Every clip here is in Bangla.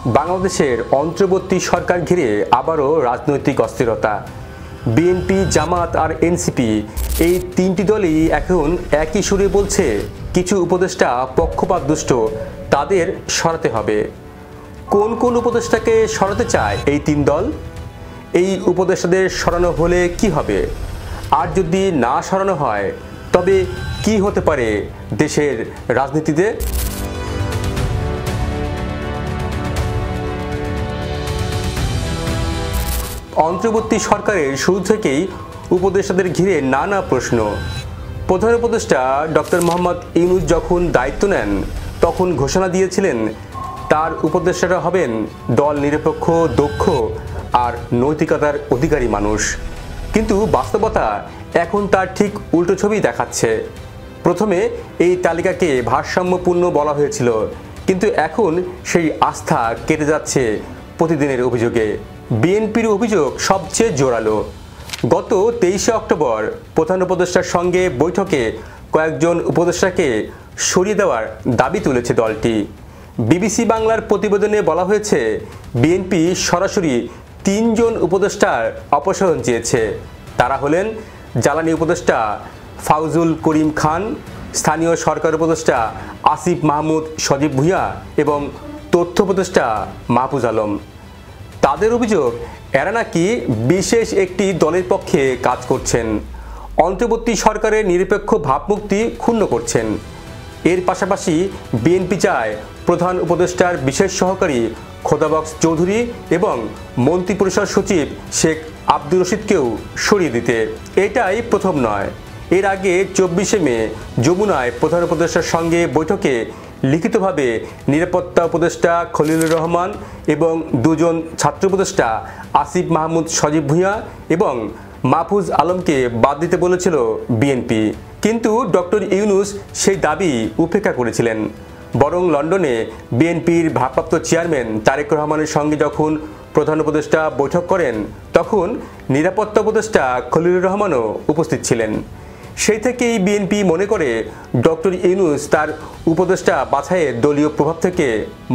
বাংলাদেশের অন্তর্বর্তী সরকার ঘিরে আবারও রাজনৈতিক অস্থিরতা। বিএনপি, জামাত আর এনসিপি এই তিনটি দলই এখন একই সুরে বলছে কিছু উপদেষ্টা পক্ষপাতদুষ্ট, তাদের সরাতে হবে। কোন কোন উপদেষ্টাকে সরাতে চায় এই তিন দল? এই উপদেষ্টাদের সরানো হলে কি হবে? আর যদি না সরানো হয় তবে কি হতে পারে দেশের রাজনীতিতে? অন্তর্বর্তী সরকারের শুরু থেকেই উপদেষ্টাদের ঘিরে নানা প্রশ্ন। প্রধান উপদেষ্টা ডক্টর মোহাম্মদ ইউনূস যখন দায়িত্ব নেন তখন ঘোষণা দিয়েছিলেন তার উপদেষ্টারা হবেন দল নিরপেক্ষ, দক্ষ আর নৈতিকতার অধিকারী মানুষ। কিন্তু বাস্তবতা এখন তার ঠিক উল্টো ছবি দেখাচ্ছে। প্রথমে এই তালিকাকে ভারসাম্যপূর্ণ বলা হয়েছিল, কিন্তু এখন সেই আস্থা কেটে যাচ্ছে প্রতিদিনের অভিযোগে। বিএনপির অভিযোগ সবচেয়ে জোরালো। গত 23শে অক্টোবর প্রধান উপদেষ্টার সঙ্গে বৈঠকে কয়েকজন উপদেষ্টাকে সরিয়ে দেওয়ার দাবি তুলেছে দলটি। বিবিসি বাংলার প্রতিবেদনে বলা হয়েছে বিএনপি সরাসরি 3 জন উপদেষ্টার অপসারণ চেয়েছে। তারা হলেন জ্বালানি উপদেষ্টা ফাউজুল করিম খান, স্থানীয় সরকার উপদেষ্টা আসিফ মাহমুদ সজীব ভুঁইয়া এবং তথ্য উপদেষ্টা মাহফুজ আলম। তাদের অভিযোগ এরা নাকি বিশেষ একটি দলের পক্ষে কাজ করছেন, অন্তর্বর্তী সরকারের নিরপেক্ষ ভাবমূর্তি ক্ষুণ্ণ করছেন। এর পাশাপাশি বিএনপি চায় প্রধান উপদেষ্টার বিশেষ সহকারী খোদাবক্স চৌধুরী এবং মন্ত্রিপরিষদ সচিব শেখ আব্দুর রশিদকেও সরিয়ে দিতে। এটাই প্রথম নয়। এর আগে 24শে মে যমুনায় প্রধান উপদেষ্টার সঙ্গে বৈঠকে লিখিতভাবে নিরাপত্তা উপদেষ্টা খলিলুর রহমান এবং 2 জন ছাত্র উপদেষ্টা আসিফ মাহমুদ সজীব ভুঁইয়া এবং মাহফুজ আলমকে বাদ দিতে বলেছিল বিএনপি। কিন্তু ডক্টর ইউনূস সেই দাবি উপেক্ষা করেছিলেন। বরং লন্ডনে বিএনপির ভারপ্রাপ্ত চেয়ারম্যান তারেক রহমানের সঙ্গে যখন প্রধান উপদেষ্টা বৈঠক করেন তখন নিরাপত্তা উপদেষ্টা খলিলুর রহমানও উপস্থিত ছিলেন। সেই থেকেই বিএনপি মনে করে ডক্টর ইউনূস তার উপদেষ্টা বাছাইয়ের দলীয় প্রভাব থেকে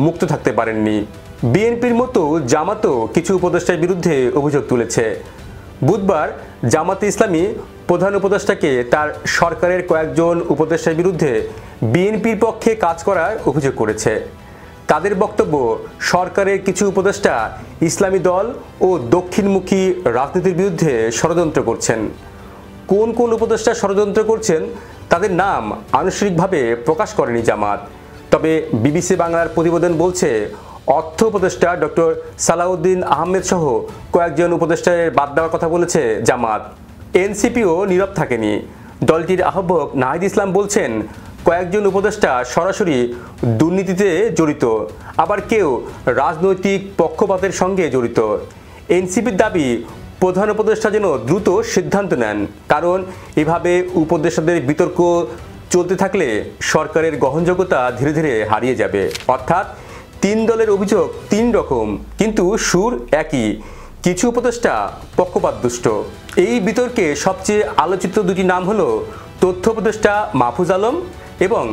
মুক্ত থাকতে পারেননি। বিএনপির মতো জামাতও কিছু উপদেষ্টার বিরুদ্ধে অভিযোগ তুলেছে। বুধবার জামাতে ইসলামী প্রধান উপদেষ্টাকে তার সরকারের কয়েকজন উপদেষ্টার বিরুদ্ধে বিএনপির পক্ষে কাজ করার অভিযোগ করেছে। তাদের বক্তব্য, সরকারের কিছু উপদেষ্টা ইসলামী দল ও দক্ষিণমুখী রাজনীতির বিরুদ্ধে ষড়যন্ত্র করছেন। কোন কোন উপদেষ্টা ষড়যন্ত্র করছেন তাদের নাম আনুষ্ঠানিকভাবে প্রকাশ করেনি জামাত। তবে বিবিসি বাংলার প্রতিবেদন বলছে অর্থ উপদেষ্টা ডক্টর সালাউদ্দিন আহমেদ সহ কয়েকজন উপদেষ্টার বাদ দেওয়ার কথা বলেছে জামাত। এনসিপিও নীরব থাকেনি। দলটির আহ্বায়ক নাহিদ ইসলাম বলছেন কয়েকজন উপদেষ্টা সরাসরি দুর্নীতিতে জড়িত, আবার কেউ রাজনৈতিক পক্ষপাতের সঙ্গে জড়িত। এনসিপির দাবি প্রধান উপদেষ্টা যেন দ্রুত সিদ্ধান্ত নেন, কারণ এভাবে উপদেষ্টাদের বিতর্ক চলতে থাকলে সরকারের গ্রহণযোগ্যতা ধীরে ধীরে হারিয়ে যাবে। অর্থাৎ 3 দলের অভিযোগ 3 রকম, কিন্তু সুর একই। কিছু উপদেষ্টা পক্ষপাতদুষ্ট। এই বিতর্কে সবচেয়ে আলোচিত 2টি নাম হলো তথ্য উপদেষ্টা মাহফুজ আলম এবং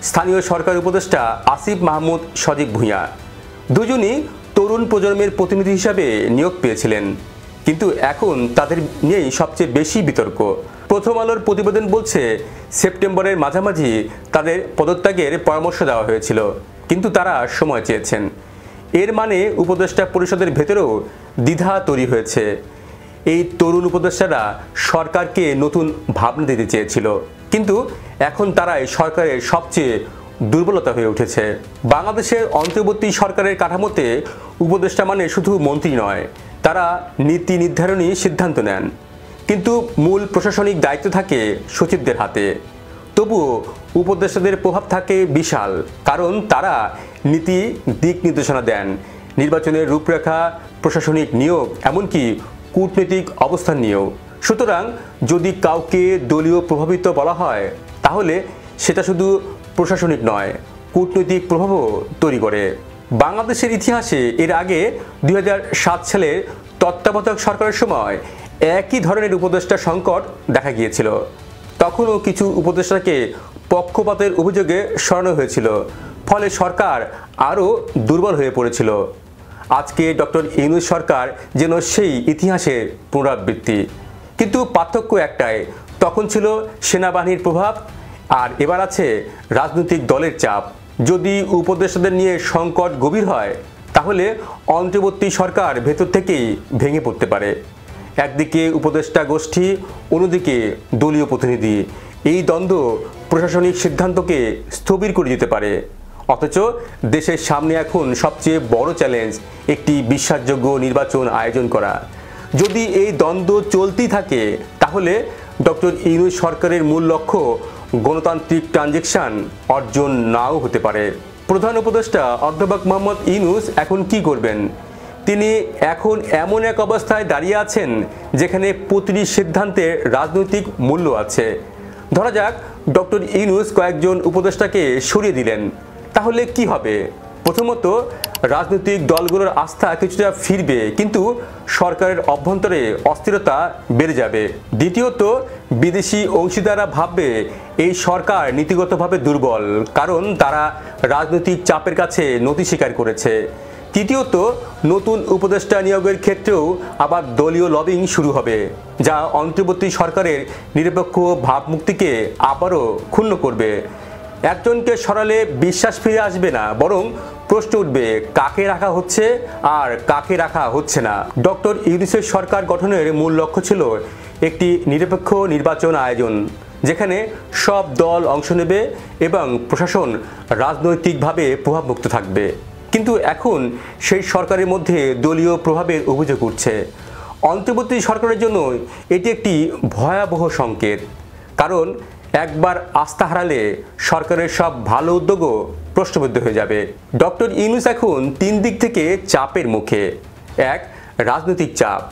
স্থানীয় সরকার উপদেষ্টা আসিফ মাহমুদ সজীব ভুঁইয়া। দুজনই তরুণ প্রজন্মের প্রতিনিধি হিসাবে নিয়োগ পেয়েছিলেন, কিন্তু এখন তাদের নিয়েই সবচেয়ে বেশি বিতর্ক। প্রথম আলোর প্রতিবেদন বলছে সেপ্টেম্বরের মাঝামাঝি তাদের পদত্যাগের পরামর্শ দেওয়া হয়েছিল, কিন্তু তারা সময় চেয়েছেন। এর মানে উপদেষ্টা পরিষদের ভেতরেও দ্বিধা তৈরি হয়েছে। এই তরুণ উপদেষ্টারা সরকারকে নতুন ভাবনা দিতে চেয়েছিল, কিন্তু এখন তারাই সরকারের সবচেয়ে দুর্বলতা হয়ে উঠেছে। বাংলাদেশের অন্তর্বর্তী সরকারের কাঠামোতে উপদেষ্টা মানে শুধু মন্ত্রী নয়, তারা নীতি নির্ধারণী সিদ্ধান্ত নেন, কিন্তু মূল প্রশাসনিক দায়িত্ব থাকে সচিবদের হাতে। তবুও উপদেষ্টাদের প্রভাব থাকে বিশাল, কারণ তারা নীতি দিক নির্দেশনা দেন, নির্বাচনের রূপরেখা, প্রশাসনিক নিয়োগ, এমনকি কূটনৈতিক অবস্থান নিয়েও। সুতরাং যদি কাউকে দলীয় প্রভাবিত বলা হয় তাহলে সেটা শুধু প্রশাসনিক নয়, কূটনৈতিক প্রভাবও তৈরি করে। বাংলাদেশের ইতিহাসে এর আগে 2007 সালের তত্ত্বাবধায়ক সরকারের সময় একই ধরনের উপদেষ্টা সংকট দেখা গিয়েছিল। তখনও কিছু উপদেষ্টাকে পক্ষপাতের অভিযোগে সরানো হয়েছিল। ফলে সরকার আরও দুর্বল হয়ে পড়েছিল। আজকে ডক্টর ইউনূস সরকার যেন সেই ইতিহাসের পুনরাবৃত্তি, কিন্তু পার্থক্য একটাই, তখন ছিল সেনাবাহিনীর প্রভাব আর এবার আছে রাজনৈতিক দলের চাপ। যদি উপদেষ্টাদের নিয়ে সংকট গভীর হয় তাহলে অন্তর্বর্তী সরকার ভেতর থেকেই ভেঙে পড়তে পারে। একদিকে উপদেষ্টা গোষ্ঠী, অন্যদিকে দলীয় প্রতিনিধি, এই দ্বন্দ্ব প্রশাসনিক সিদ্ধান্তকে স্থবির করে দিতে পারে। অথচ দেশের সামনে এখন সবচেয়ে বড় চ্যালেঞ্জ একটি বিশ্বাসযোগ্য নির্বাচন আয়োজন করা। যদি এই দ্বন্দ্ব চলতেই থাকে তাহলে ডক্টর ইউনূস সরকারের মূল লক্ষ্য গণতান্ত্রিক ট্রানজিশন অর্জন নাও হতে পারে। প্রধান উপদেষ্টা অধ্যাপক মোহাম্মদ ইউনূস এখন কি করবেন? তিনি এখন এমন এক অবস্থায় দাঁড়িয়ে আছেন যেখানে প্রতিটি সিদ্ধান্তের রাজনৈতিক মূল্য আছে। ধরা যাক ডক্টর ইউনূস কয়েকজন উপদেষ্টাকে সরিয়ে দিলেন, তাহলে কি হবে? প্রথমত, রাজনৈতিক দলগুলোর আস্থা কিছুটা ফিরবে, কিন্তু সরকারের অভ্যন্তরে অস্থিরতা বেড়ে যাবে। দ্বিতীয়ত, বিদেশি অংশীদাররা ভাববে এই সরকার নীতিগতভাবে দুর্বল, কারণ তারা রাজনৈতিক চাপের কাছে নতি স্বীকার করেছে। তৃতীয়ত, নতুন উপদেষ্টা নিয়োগের ক্ষেত্রেও আবার দলীয় লবিং শুরু হবে, যা অন্তর্বর্তী সরকারের নিরপেক্ষ ভাবমূর্তিকে আবারও ক্ষুণ্ণ করবে। একজনকে সরালে বিশ্বাস ফিরে আসবে না, বরং প্রশ্ন উঠবে কাকে রাখা হচ্ছে আর কাকে রাখা হচ্ছে না। ডক্টর ইউনূসের সরকার গঠনের মূল লক্ষ্য ছিল একটি নিরপেক্ষ নির্বাচন আয়োজন, যেখানে সব দল অংশ নেবে এবং প্রশাসন রাজনৈতিকভাবে প্রভাবমুক্ত থাকবে। কিন্তু এখন সেই সরকারের মধ্যে দলীয় প্রভাবের অভিযোগ উঠছে। অন্তর্বর্তী সরকারের জন্য এটি একটি ভয়াবহ সংকেত, কারণ একবার আস্থা হারালে সরকারের সব ভালো উদ্যোগও প্রশ্নবিদ্ধ হয়ে যাবে। ডক্টর ইউনূস এখন তিন দিক থেকে চাপের মুখে। এক, রাজনৈতিক চাপ।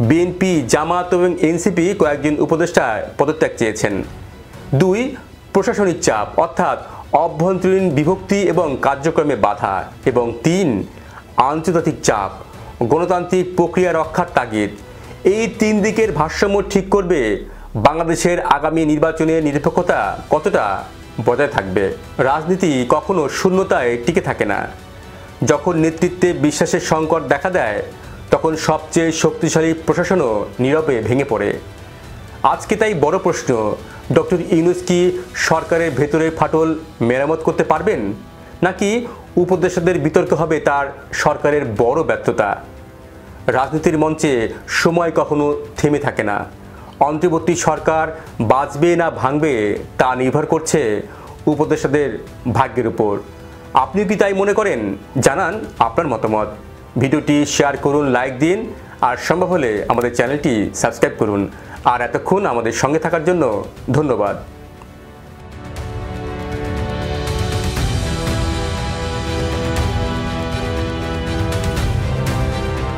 বিএনপি, জামাত এবং এনসিপি কয়েকজন উপদেষ্টা পদত্যাগ চেয়েছেন। দুই, প্রশাসনিক চাপ, অর্থাৎ অভ্যন্তরীণ বিভক্তি এবং কার্যক্রমে বাধা। এবং তিন, আন্তর্জাতিক চাপ, গণতান্ত্রিক প্রক্রিয়া রক্ষার তাগিদ। এই তিন দিকের ভারসাম্য ঠিক করবে বাংলাদেশের আগামী নির্বাচনের নিরপেক্ষতা কতটা বজায় থাকবে। রাজনীতি কখনো শূন্যতায় টিকে থাকে না। যখন নেতৃত্বে বিশ্বাসের সংকট দেখা দেয় তখন সবচেয়ে শক্তিশালী প্রশাসনও নীরবে ভেঙে পড়ে। আজকে তাই বড় প্রশ্ন, ডক্টর ইউনূস কি সরকারের ভেতরের ফাটল মেরামত করতে পারবেন, নাকি উপদেষ্টাদের বিতর্ক হবে তার সরকারের বড় ব্যর্থতা? রাজনীতির মঞ্চে সময় কখনো থেমে থাকে না। অন্তর্বর্তী সরকার বাঁচবে না ভাঙবে তা নির্ভর করছে উপদেষ্টাদের ভাগ্যের উপর। আপনি কি তাই মনে করেন? জানান আপনার মতামত। ভিডিওটি শেয়ার করুন, লাইক দিন, আর সম্ভব হলে আমাদের চ্যানেলটি সাবস্ক্রাইব করুন। আর এতক্ষণ আমাদের সঙ্গে থাকার জন্য ধন্যবাদ।